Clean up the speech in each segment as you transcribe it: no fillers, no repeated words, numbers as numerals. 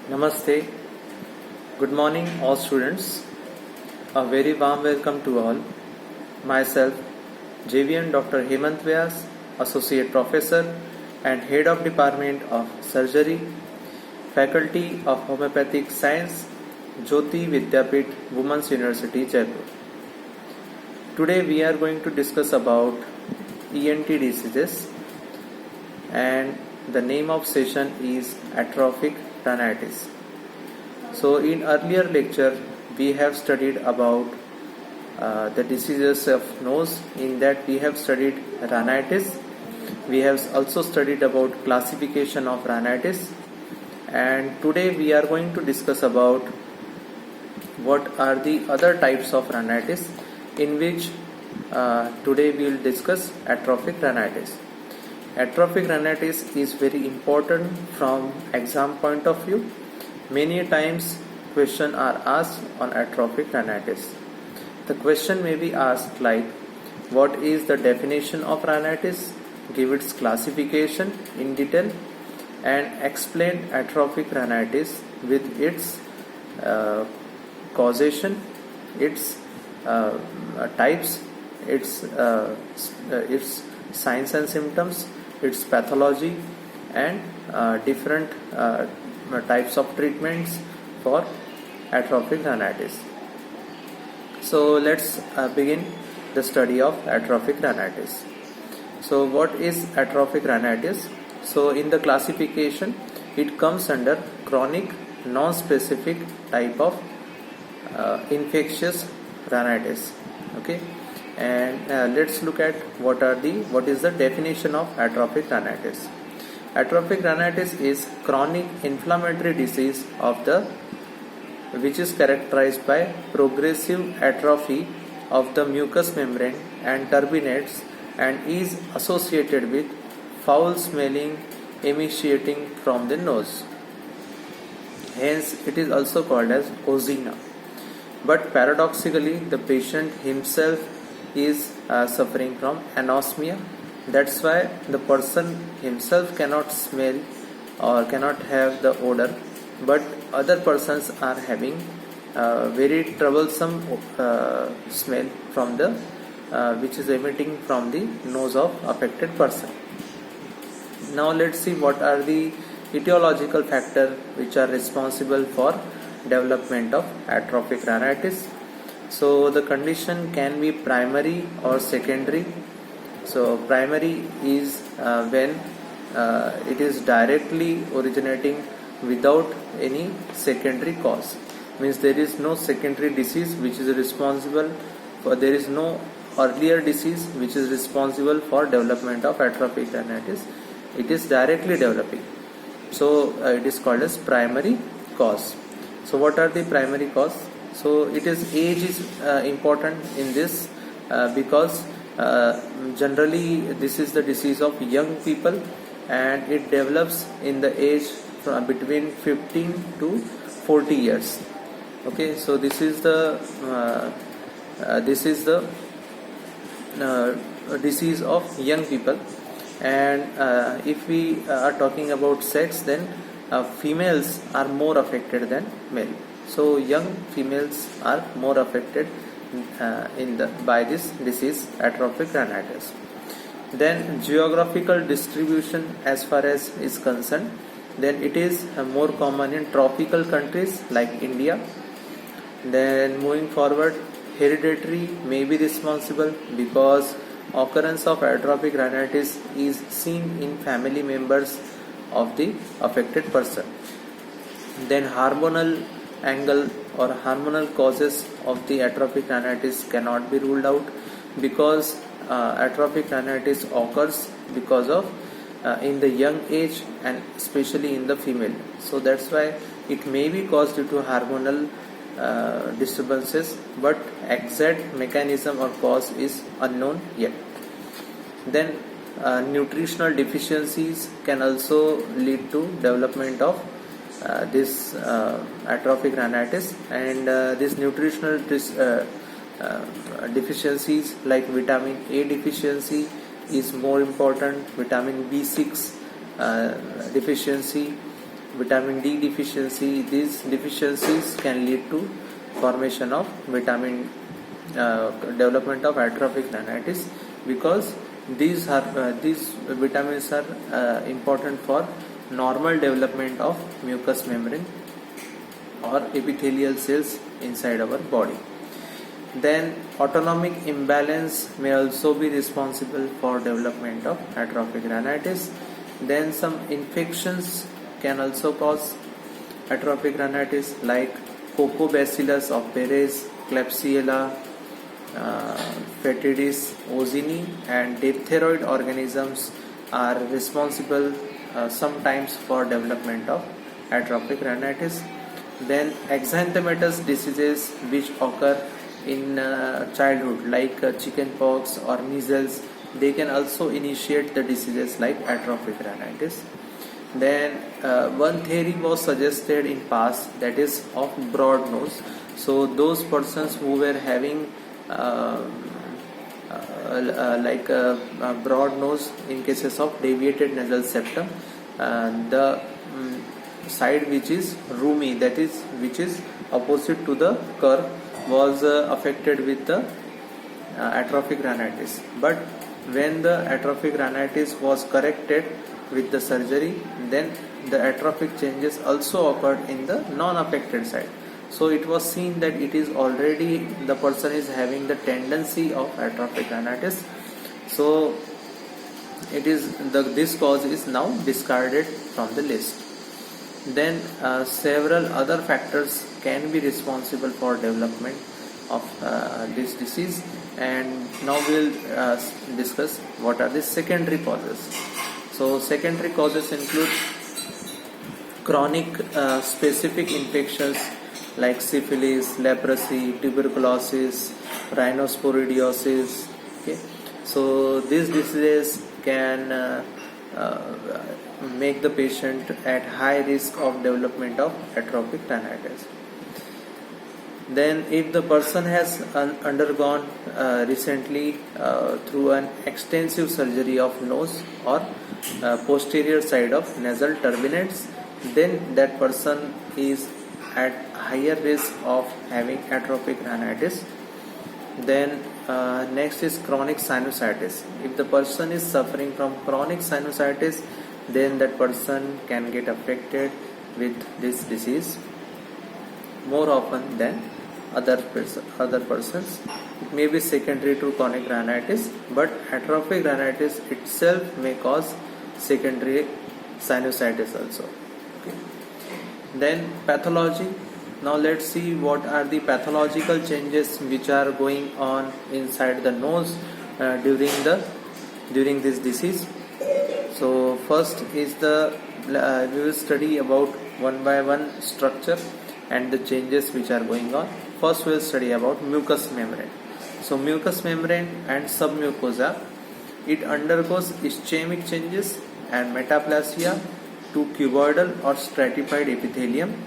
Namaste. Good morning, all students. A very warm welcome to all. Myself, JVN Dr. Hemant Vyas, Associate Professor and Head of Department of Surgery, Faculty of Homeopathic Science, Jyoti Vidyapith, Women's University, Jaipur. Today we are going to discuss about ENT diseases, and the name of session is atrophic rhinitis. So in earlier lecture we have studied about the diseases of nose. In that we have studied rhinitis. We have also studied about classification of rhinitis, and today we are going to discuss about what are the other types of rhinitis, in which today we will discuss atrophic rhinitis. Atrophic rhinitis is very important from exam point of view. Many times questions are asked on atrophic rhinitis. The question may be asked like, what is the definition of rhinitis? Give its classification in detail and explain atrophic rhinitis with its causation, its types, its signs and symptoms, its pathology, and different types of treatments for atrophic rhinitis. So let's begin the study of atrophic rhinitis. So what is atrophic rhinitis? So in the classification it comes under chronic non-specific type of infectious rhinitis. Okay, and let's look at what is the definition of atrophic rhinitis. Atrophic rhinitis is chronic inflammatory disease which is characterized by progressive atrophy of the mucous membrane and turbinates, and is associated with foul smelling emanating from the nose. Hence it is also called as ozema. But paradoxically the patient himself is suffering from anosmia. That's why the person himself cannot smell or cannot have the odor, but other persons are having very troublesome smell from the which is emitting from the nose of affected person. Now let's see what are the etiological factors which are responsible for development of atrophic rhinitis. So the condition can be primary or secondary. So primary is when it is directly originating without any secondary cause, means there is no secondary disease which is responsible for, there is no earlier disease which is responsible for development of atrophic rhinitis. It is directly developing, so it is called as primary cause. So what are the primary cause? So it is age is important in this because generally this is the disease of young people, and it develops in the age from between 15 to 40 years. Okay, so this is the disease of young people. And if we are talking about sex, then females are more affected than male. So young females are more affected by this disease, atrophic rhinitis. Then geographical distribution as far as is concerned, then it is more common in tropical countries like India. Then moving forward, hereditary may be responsible because occurrence of atrophic rhinitis is seen in family members of the affected person. Then hormonal angle or hormonal causes of the atrophic rhinitis cannot be ruled out, because atrophic rhinitis occurs because of in the young age and especially in the female. So that's why it may be caused due to hormonal disturbances, but exact mechanism or cause is unknown yet. Then nutritional deficiencies can also lead to development of this atrophic rhinitis, and this nutritional deficiencies like vitamin A deficiency is more important, vitamin B6 deficiency, vitamin D deficiency. These deficiencies can lead to formation of development of atrophic rhinitis, because these vitamins are important for normal development of mucous membrane or epithelial cells inside our body. Then autonomic imbalance may also be responsible for development of atrophic rhinitis. Then some infections can also cause atrophic rhinitis, like Coccobacillus of Perez, Klebsiella, Fetidis ozini, and diphtheroid organisms are responsible sometimes for development of atrophic rhinitis. Then exanthematous diseases which occur in childhood, like chickenpox or measles, they can also initiate the diseases like atrophic rhinitis. Then one theory was suggested in past, that is of broad nose. So those persons who were having broad nose, in cases of deviated nasal septum, the side which is roomy, that is which is opposite to the curve, was affected with the atrophic rhinitis. But when the atrophic rhinitis was corrected with the surgery, then the atrophic changes also occurred in the non-affected side. So it was seen that it is already, the person is having the tendency of atrophic rhinitis. So it is this cause is now discarded from the list. Then several other factors can be responsible for development of this disease, and now we will discuss what are the secondary causes. So secondary causes include chronic specific infections like syphilis, leprosy, tuberculosis, rhinosporidiosis. Okay, so these diseases can make the patient at high risk of development of atrophic rhinitis. Then if the person has undergone recently through an extensive surgery of nose or posterior side of nasal turbinates, then that person is at higher risk of having atrophic rhinitis. Then next is chronic sinusitis. If the person is suffering from chronic sinusitis, then that person can get affected with this disease more often than other persons. It may be secondary to chronic rhinitis, but atrophic rhinitis itself may cause secondary sinusitis also. Okay. Then pathology. Now let's see what are the pathological changes which are going on inside the nose during this disease. So first is we will study about one by one structure and the changes which are going on. First we will study about mucous membrane. So mucous membrane and submucosa, it undergoes ischemic changes and metaplasia to cuboidal or stratified epithelium.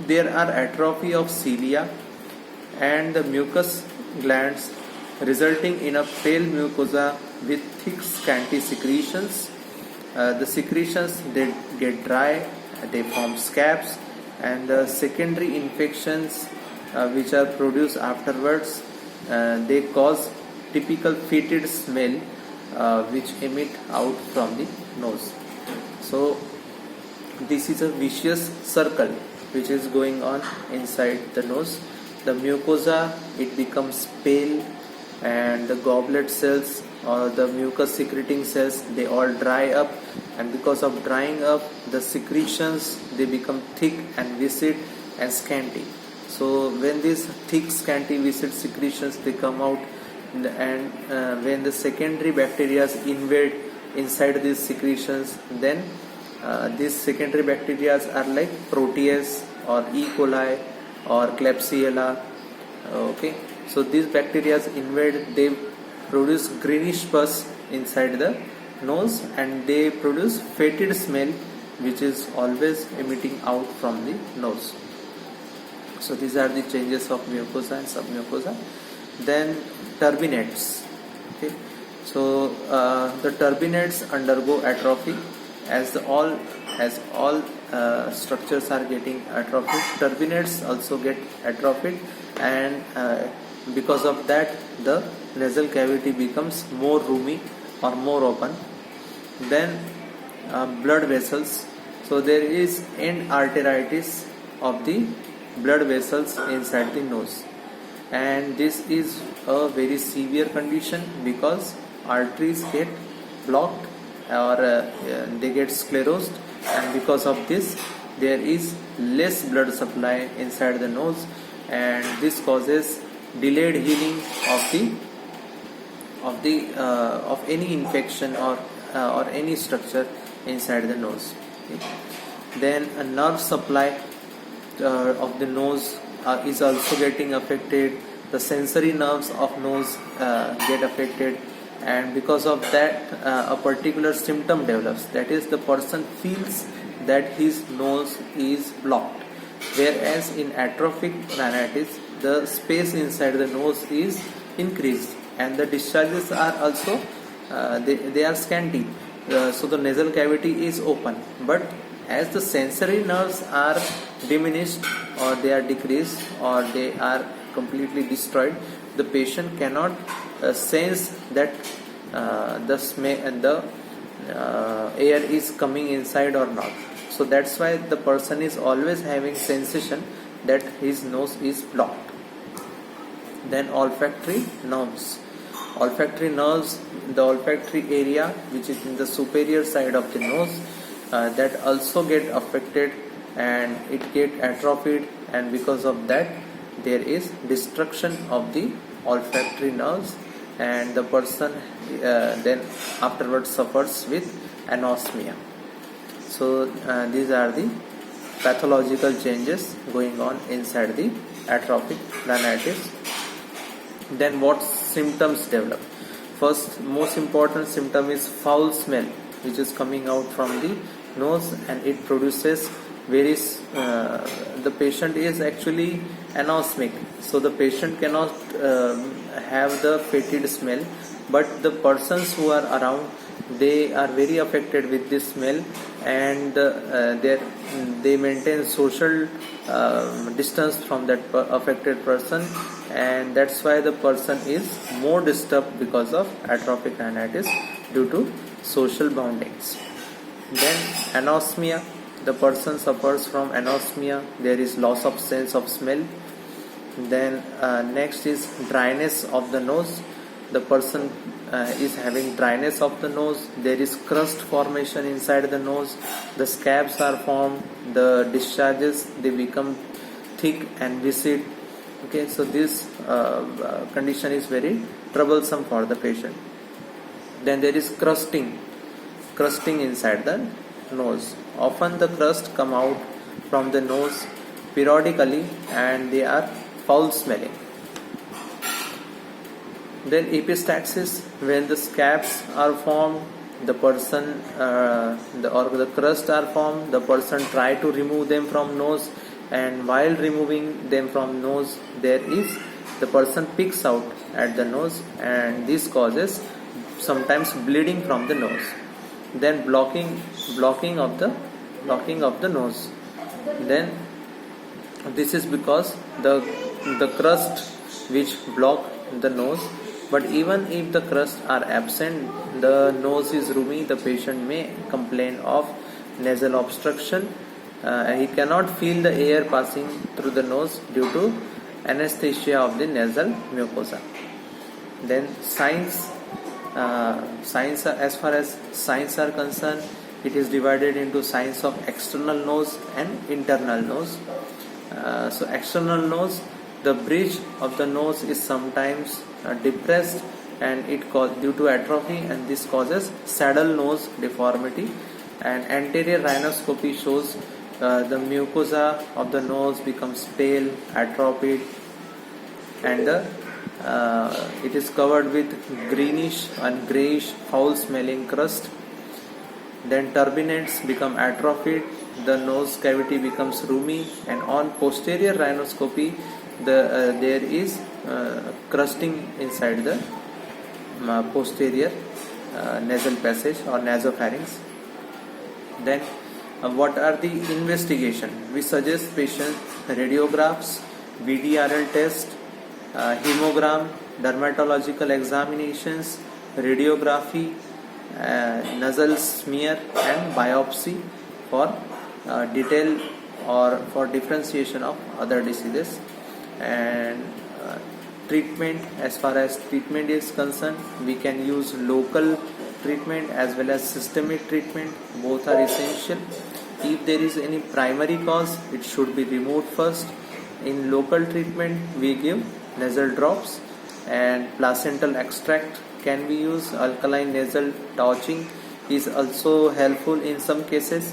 There are atrophy of cilia and the mucous glands, resulting in a pale mucosa with thick scanty secretions. The secretions, they get dry, they form scabs, and the secondary infections which are produced afterwards, they cause typical fetid smell which emit out from the nose. So this is a vicious circle which is going on inside the nose. The mucosa, it becomes pale, and the goblet cells or the mucus secreting cells, they all dry up, and because of drying up, the secretions, they become thick and viscid and scanty. So when these thick, scanty, viscid secretions, they come out, and when the secondary bacteria invade inside these secretions, then these secondary bacteria are like Proteus or E. coli or Klebsiella. Okay, so these bacteria invade, they produce greenish pus inside the nose, and they produce fetid smell which is always emitting out from the nose. So these are the changes of mucosa and submucosa. Then turbinates. Okay, so the turbinates undergo atrophy, as all as all structures are getting atrophied, turbinates also get atrophied, and because of that the nasal cavity becomes more roomy or more open. Then blood vessels. So there is end arteritis of the blood vessels inside the nose, and this is a very severe condition because arteries get blocked or they get sclerosed, and because of this there is less blood supply inside the nose, and this causes delayed healing of any infection or any structure inside the nose. Okay. Then a nerve supply of the nose is also getting affected. The sensory nerves of nose get affected, and because of that a particular symptom develops, that is the person feels that his nose is blocked, whereas in atrophic rhinitis the space inside the nose is increased and the discharges are also they are scanty, so the nasal cavity is open, but as the sensory nerves are diminished or they are decreased or they are completely destroyed, the patient cannot sense that the air is coming inside or not. So that's why the person is always having sensation that his nose is blocked. Then olfactory nerves. Olfactory nerves, the olfactory area which is in the superior side of the nose, that also get affected and it get atrophied, and because of that there is destruction of the olfactory nerves, and the person then afterwards suffers with anosmia. So these are the pathological changes going on inside the atrophic rhinitis. Then what symptoms develop? First, most important symptom is foul smell, which is coming out from the nose, and it produces various the patient is actually anosmic, so the patient cannot have the fetid smell, but the persons who are around, they are very affected with this smell, and they maintain social distance from that affected person, and that's why the person is more disturbed because of atrophic rhinitis due to social boundings. Then anosmia, the person suffers from anosmia, there is loss of sense of smell. Then next is dryness of the nose, the person is having dryness of the nose, there is crust formation inside the nose, the scabs are formed, the discharges they become thick and viscid. Okay, so this condition is very troublesome for the patient. Then there is crusting inside the nose. Often the crust come out from the nose periodically and they are foul smelling. Then epistaxis, when the scabs are formed, the person the crust are formed, the person try to remove them from nose, and while removing them from nose the person picks out at the nose, and this causes sometimes bleeding from the nose. Then blocking of the nose. Then this is because the crust which block the nose, but even if the crust are absent, the nose is roomy, the patient may complain of nasal obstruction. He cannot feel the air passing through the nose due to anesthesia of the nasal mucosa. Then signs, as far as signs are concerned, it is divided into signs of external nose and internal nose. So external nose, the bridge of the nose is sometimes depressed, and it due to atrophy, and this causes saddle nose deformity. And anterior rhinoscopy shows the mucosa of the nose becomes pale, atrophied, and it is covered with greenish and greyish foul smelling crust. Then turbinates become atrophied, the nose cavity becomes roomy, and on posterior rhinoscopy there is crusting inside the posterior nasal passage or nasopharynx. Then what are the investigation? We suggest patient radiographs, VDRL test, hemogram, dermatological examinations, radiography, nasal smear and biopsy for detail or for differentiation of other diseases. And treatment, as far as treatment is concerned, we can use local treatment as well as systemic treatment. Both are essential. If there is any primary cause, it should be removed first. In local treatment, we give nasal drops and placental extract can be used. Alkaline nasal touching is also helpful in some cases,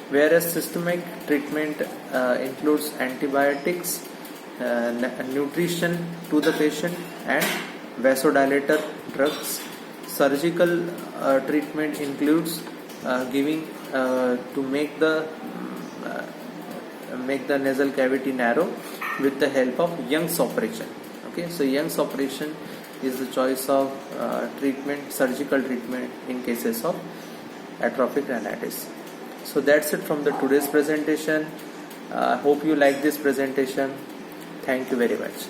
whereas systemic treatment includes antibiotics, nutrition to the patient and vasodilator drugs. Surgical treatment includes giving to make the nasal cavity narrow with the help of Young's operation. Okay, so Young's operation is the choice of treatment, surgical treatment in cases of atrophic rhinitis. So that's it from the today's presentation. Hope you like this presentation. Thank you very much.